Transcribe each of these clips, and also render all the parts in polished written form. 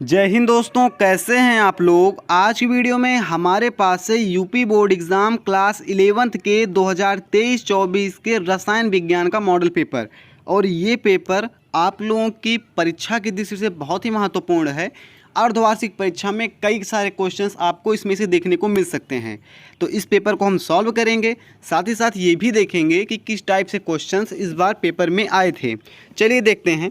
जय हिंद दोस्तों, कैसे हैं आप लोग। आज की वीडियो में हमारे पास है UP board exam class 11th के 2023-24 के रसायन विज्ञान का मॉडल पेपर। और ये पेपर आप लोगों की परीक्षा की दृष्टि से बहुत ही महत्वपूर्ण है। अर्धवार्षिक परीक्षा में कई सारे क्वेश्चंस आपको इसमें से देखने को मिल सकते हैं, तो इस पेपर को हम सॉल्व करेंगे। साथ ही साथ ये भी देखेंगे कि किस टाइप से क्वेश्चंस इस बार पेपर में आए थे। चलिए देखते हैं।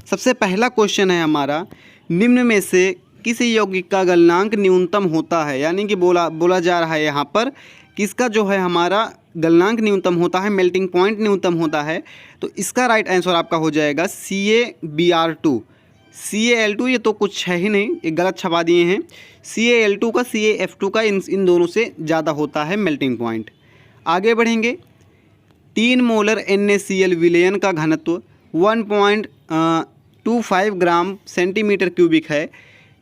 सबसे पहला क्वेश्चन है हमारा, निम्न में से किस यौगिक का गलनांक न्यूनतम होता है। यानी कि बोला जा रहा है यहाँ पर किसका जो है हमारा गलनांक न्यूनतम होता है, मेल्टिंग पॉइंट न्यूनतम होता है। तो इसका राइट आंसर आपका हो जाएगा CaBr2। CaL2 ये तो कुछ है ही नहीं, ये गलत छपा दिए हैं। CaL2 का CaF2 का इन दोनों से ज़्यादा होता है मेल्टिंग पॉइंट। आगे बढ़ेंगे। 3 मोलर NaCl विलयन का घनत्व 1.25 ग्राम सेंटीमीटर क्यूबिक है।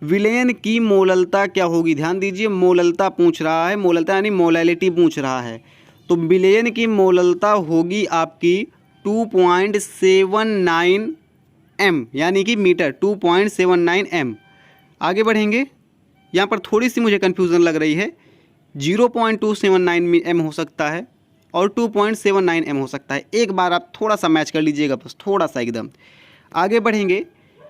विलयन की मोललता क्या होगी। ध्यान दीजिए, मोललता पूछ रहा है, मोललता यानी मोलैलिटी पूछ रहा है। तो विलयन की मोललता होगी आपकी 2.79 m, यानी कि मीटर 2.79 m। आगे बढ़ेंगे। यहाँ पर थोड़ी सी मुझे कन्फ्यूज़न लग रही है। 0.279 m हो सकता है और 2.79 m हो सकता है। एक बार आप थोड़ा सा मैच कर लीजिएगा, बस थोड़ा सा एकदम। आगे बढ़ेंगे।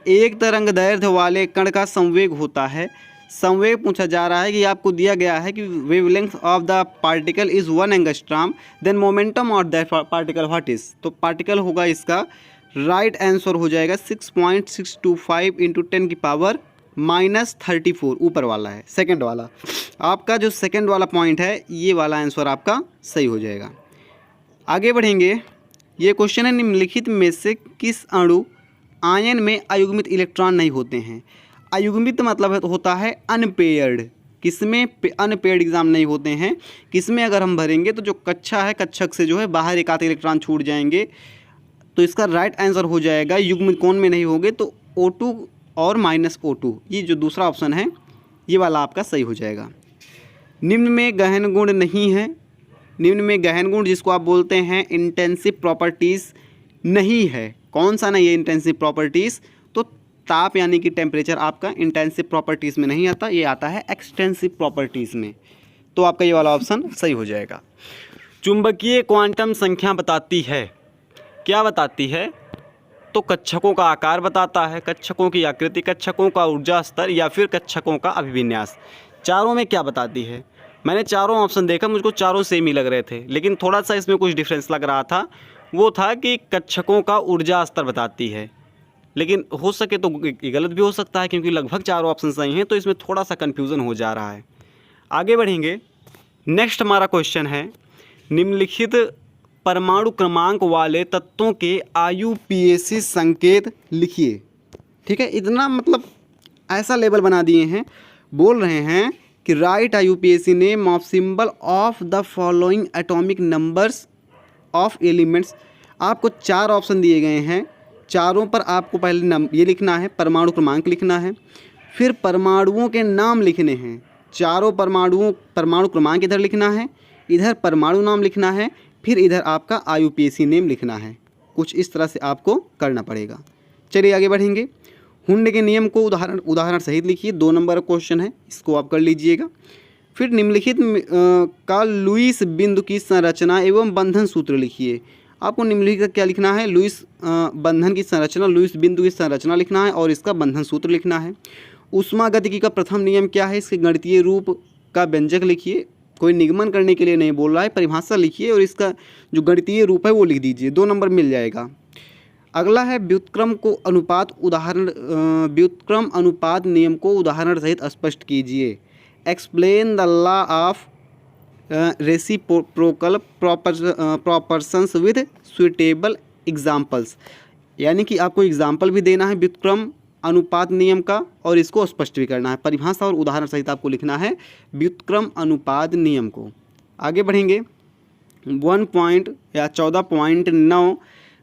एक तरंग दैर्ध्य वाले कण का संवेग होता है। संवेग पूछा जा रहा है कि आपको दिया गया है कि wavelength of the particle is 1 angstrom, then momentum of that particle what is. तो पार्टिकल होगा इसका राइट आंसर हो जाएगा 6.625 इंटू 10⁻34। ऊपर वाला है, सेकंड वाला। आपका जो सेकंड वाला पॉइंट है ये वाला आंसर आपका सही हो जाएगा। आगे बढ़ेंगे। ये क्वेश्चन है, निम्नलिखित में से किस अणु आयन में अयुग्मित इलेक्ट्रॉन नहीं होते हैं। अयुग्मित मतलब होता है अनपेयर्ड। किसमें अनपेयर्ड एग्जाम नहीं होते हैं, किसमें अगर हम भरेंगे तो जो कक्षा है कक्षक से जो है बाहर एक आध इलेक्ट्रॉन छूट जाएंगे। तो इसका राइट आंसर हो जाएगा युग्म कौन में नहीं होंगे तो O2 और -O2। ये जो दूसरा ऑप्शन है ये वाला आपका सही हो जाएगा। निम्न में गहन गुण नहीं है। निम्न में गहन गुण जिसको आप बोलते हैं इंटेंसिव प्रॉपर्टीज़ नहीं है। कौन सा नहीं है इंटेंसिव प्रॉपर्टीज़, तो ताप यानी कि टेम्परेचर आपका इंटेंसिव प्रॉपर्टीज़ में नहीं आता, ये आता है एक्सटेंसिव प्रॉपर्टीज़ में। तो आपका ये वाला ऑप्शन सही हो जाएगा। चुंबकीय क्वांटम संख्या बताती है। क्या बताती है, तो कक्षकों का आकार बताता है, कक्षकों की आकृति, कक्षकों का ऊर्जा स्तर या फिर कक्षकों का अभिविन्यास। चारों में क्या बताती है। मैंने चारों ऑप्शन देखा, मुझको चारों सेम ही लग रहे थे, लेकिन थोड़ा सा इसमें कुछ डिफरेंस लग रहा था। वो था कि कक्षकों का ऊर्जा स्तर बताती है, लेकिन हो सके तो गलत भी हो सकता है क्योंकि लगभग चारों ऑप्शन सही हैं, तो इसमें थोड़ा सा कन्फ्यूज़न हो जा रहा है। आगे बढ़ेंगे। नेक्स्ट हमारा क्वेश्चन है, निम्नलिखित परमाणु क्रमांक वाले तत्वों के IUPAC संकेत लिखिए। ठीक है, इतना मतलब ऐसा लेवल बना दिए हैं, बोल रहे हैं कि right IUPAC name of symbol of the following atomic numbers of elements. आपको 4 ऑप्शन दिए गए हैं, चारों पर आपको पहले ये लिखना है, परमाणु क्रमांक लिखना है, फिर परमाणुओं के नाम लिखने हैं। चारों परमाणु क्रमांक इधर लिखना है, इधर परमाणु नाम लिखना है, फिर इधर आपका IUPAC नेम लिखना है। कुछ इस तरह से आपको करना पड़ेगा। चलिए आगे बढ़ेंगे। हुंड के नियम को उदाहरण सहित लिखिए। 2 नंबर क्वेश्चन है, इसको आप कर लीजिएगा। फिर निम्नलिखित का लुईस बिंदु की संरचना एवं बंधन सूत्र लिखिए। आपको निम्नलिखित क्या लिखना है, लुईस बंधन की संरचना, लुईस बिंदु की संरचना लिखना है और इसका बंधन सूत्र लिखना है। ऊष्मागतिकी का प्रथम नियम क्या है, इसके गणितीय रूप का व्यंजक लिखिए। कोई निगमन करने के लिए नहीं बोल रहा है, परिभाषा लिखिए और इसका जो गणितीय रूप है वो लिख दीजिए। 2 नंबर मिल जाएगा। अगला है व्युत्क्रम अनुपात नियम को उदाहरण सहित स्पष्ट कीजिए। Explain the law of reciprocal proportions with suitable examples. यानी कि आपको एग्जाम्पल भी देना है व्युत्क्रम अनुपात नियम का और इसको स्पष्ट भी करना है। परिभाषा और उदाहरण सहित आपको लिखना है व्युत्क्रम अनुपात नियम को। आगे बढ़ेंगे। 14.9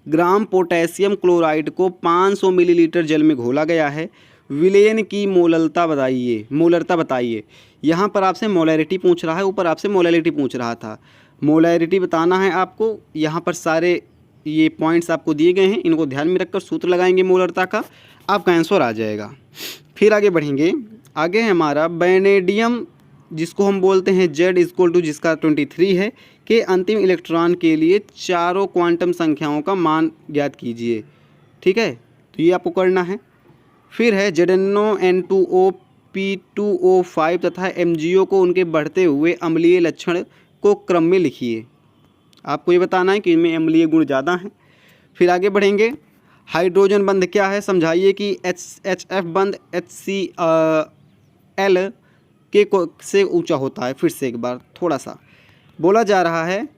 ग्राम पोटेशियम क्लोराइड को 500 मिलीलीटर जल में घोला गया है। विलयन की मोलरता बताइए। यहाँ पर आपसे मोलैरिटी पूछ रहा है, ऊपर आपसे मोलैलिटी पूछ रहा था। मोलैरिटी बताना है आपको। यहाँ पर सारे ये पॉइंट्स आपको दिए गए हैं, इनको ध्यान में रखकर सूत्र लगाएंगे मोलरता का, आपका आंसर आ जाएगा। फिर आगे बढ़ेंगे। आगे है हमारा वैनेडियम, जिसको हम बोलते हैं Z जिसका 23 है, के अंतिम इलेक्ट्रॉन के लिए चारों क्वांटम संख्याओं का मान ज्ञात कीजिए। ठीक है, तो ये आपको करना है। फिर है ZnO N2O P2O5 तथा MgO को उनके बढ़ते हुए अम्लीय लक्षण को क्रम में लिखिए। आपको ये बताना है कि इनमें अम्लीय गुण ज़्यादा हैं। फिर आगे बढ़ेंगे। हाइड्रोजन बंध क्या है, समझाइए कि HF बंध HCl के से ऊंचा होता है। फिर से एक बार थोड़ा सा बोला जा रहा है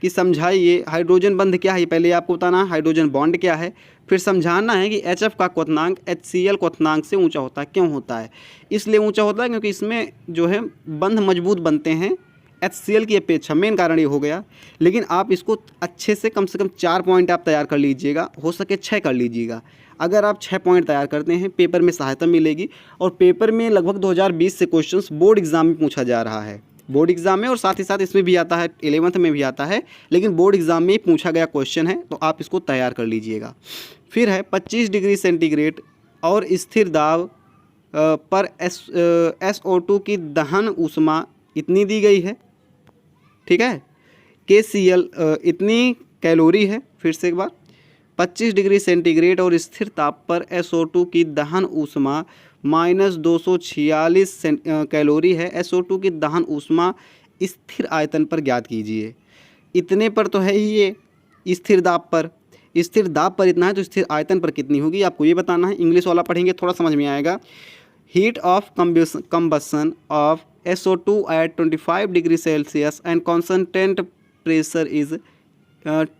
कि समझाइए हाइड्रोजन बंध क्या है। पहले आपको बताना है हाइड्रोजन बॉन्ड क्या है, फिर समझाना है कि HF का क्वथनांक HCl क्वथनांक से ऊंचा होता है। क्यों होता है? इसलिए ऊंचा होता है क्योंकि इसमें जो है बंध मजबूत बनते हैं HCl की अपेक्षा। मेन कारण ये हो गया। लेकिन आप इसको अच्छे से कम 4 पॉइंट आप तैयार कर लीजिएगा, हो सके 6 कर लीजिएगा। अगर आप 6 पॉइंट तैयार करते हैं पेपर में सहायता मिलेगी। और पेपर में लगभग 2020 से क्वेश्चंस बोर्ड एग्जाम में पूछा जा रहा है, बोर्ड एग्जाम में, और साथ ही साथ इसमें भी आता है, 11th में भी आता है, लेकिन बोर्ड एग्जाम में पूछा गया क्वेश्चन है, तो आप इसको तैयार कर लीजिएगा। फिर है 25 डिग्री सेंटीग्रेड और स्थिर दाब पर SO2 की दहन ऊष्मा इतनी दी गई है। ठीक है, KCl इतनी कैलोरी है। फिर से एक बार, 25 डिग्री सेंटीग्रेड और स्थिर ताप पर SO2 की दहन ऊष्मा -246 कैलोरी है। SO2 की दहन ऊष्मा स्थिर आयतन पर ज्ञात कीजिए। इतने पर तो है ही ये, स्थिर दाब पर इतना है, तो स्थिर आयतन पर कितनी होगी आपको ये बताना है। इंग्लिश वाला पढ़ेंगे थोड़ा समझ में आएगा। Heat of combustion of SO2 at 25 degree Celsius and constant pressure is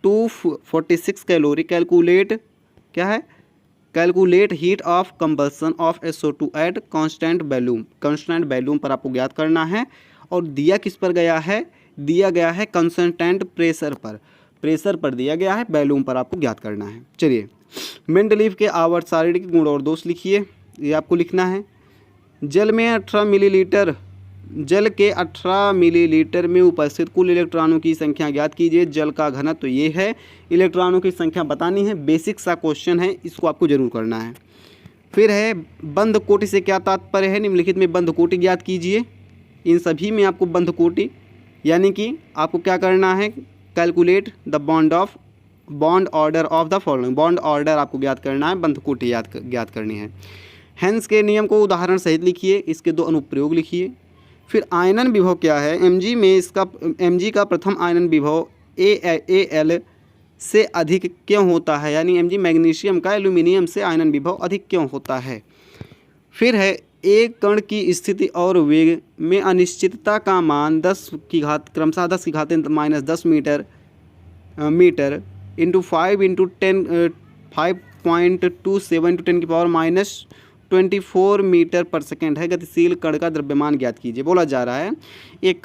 246 calorie. Calculate क्या है, calculate heat of combustion of SO2 at constant volume पर आपको ज्ञात करना है। और दिया किस पर गया है, दिया गया है कांस्टेंट प्रेशर पर दिया गया है, वैल्यूम पर आपको ज्ञात करना है। चलिए, मेंडलीव के आवर्त शारीरिक गुण और दोष लिखिए, ये आपको लिखना है। जल के 18 मिलीलीटर में उपस्थित कुल इलेक्ट्रॉनों की संख्या ज्ञात कीजिए। जल का घनत्व तो ये है, इलेक्ट्रॉनों की संख्या बतानी है। बेसिक सा क्वेश्चन है, इसको आपको जरूर करना है। फिर है बंध कोटि से क्या तात्पर्य है, निम्नलिखित में बंध कोटि ज्ञात कीजिए। इन सभी में आपको बंध कोटि यानी कि आपको क्या करना है, calculate the bond order of the following. Bond order आपको ज्ञात करना है, बंध कोटि ज्ञात करनी है। हेंस के नियम को उदाहरण सहित लिखिए, इसके 2 अनुप्रयोग लिखिए। फिर आयनन विभव क्या है, Mg का प्रथम आयनन विभव Al से अधिक क्यों होता है, यानी Mg मैग्नीशियम का एल्यूमिनियम से आयनन विभव अधिक क्यों होता है। फिर है एक कण की स्थिति और वेग में अनिश्चितता का मान 10 की घात क्रमशः 10 की घात -10 मीटर इंटू 5 इंटू 5.27 × 10⁻24 मीटर पर सेकेंड है। गतिशील कण का द्रव्यमान ज्ञात कीजिए। बोला जा रहा है एक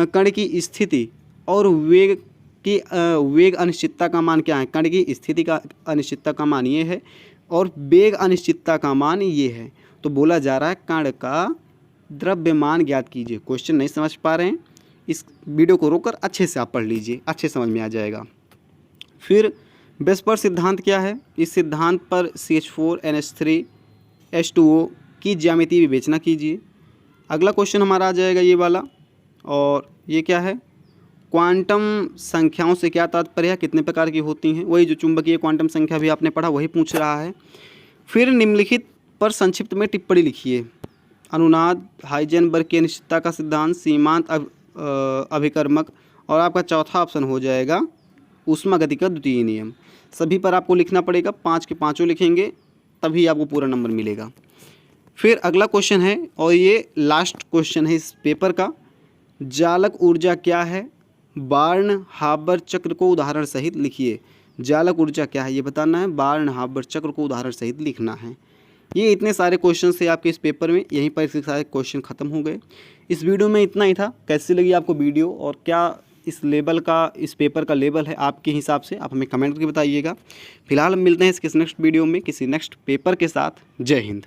कण की स्थिति और वेग अनिश्चितता का मान क्या है। कण की स्थिति का अनिश्चितता का मान ये है और वेग अनिश्चितता का मान ये है। तो बोला जा रहा है कण का द्रव्यमान ज्ञात कीजिए। क्वेश्चन नहीं समझ पा रहे हैं, इस वीडियो को रोककर अच्छे से आप पढ़ लीजिए, अच्छे समझ में आ जाएगा। फिर वेस्पर सिद्धांत क्या है, इस सिद्धांत पर CH4NH3H2O की ज्यामितीय विवेचना कीजिए। अगला क्वेश्चन हमारा आ जाएगा ये वाला, और ये क्या है, क्वांटम संख्याओं से क्या तात्पर्य है, कितने प्रकार की होती हैं। वही जो चुंबकीय क्वांटम संख्या भी आपने पढ़ा वही पूछ रहा है। फिर निम्नलिखित पर संक्षिप्त में टिप्पणी लिखिए। अनुनाद, हाइजेनबर्ग की अनिश्चितता का सिद्धांत, सीमांत अभिकर्मक, और आपका चौथा ऑप्शन हो जाएगा ऊष्मागति का द्वितीय नियम। सभी पर आपको लिखना पड़ेगा, 5 के 5 लिखेंगे तभी आपको पूरा नंबर मिलेगा। फिर अगला क्वेश्चन है और ये लास्ट क्वेश्चन है इस पेपर का, जालक ऊर्जा क्या है, बार्न हाबर चक्र को उदाहरण सहित लिखिए। जालक ऊर्जा क्या है ये बताना है, बार्न हाबर चक्र को उदाहरण सहित लिखना है। ये इतने सारे क्वेश्चन से आपके इस पेपर में, यहीं पर इसके सारे क्वेश्चन ख़त्म हो गए। इस वीडियो में इतना ही था। कैसी लगी आपको वीडियो और क्या इस लेवल का, इस पेपर का लेवल है आपके हिसाब से, आप हमें कमेंट करके बताइएगा। फिलहाल हम मिलते हैं इसके नेक्स्ट वीडियो में किसी नेक्स्ट पेपर के साथ। जय हिंद।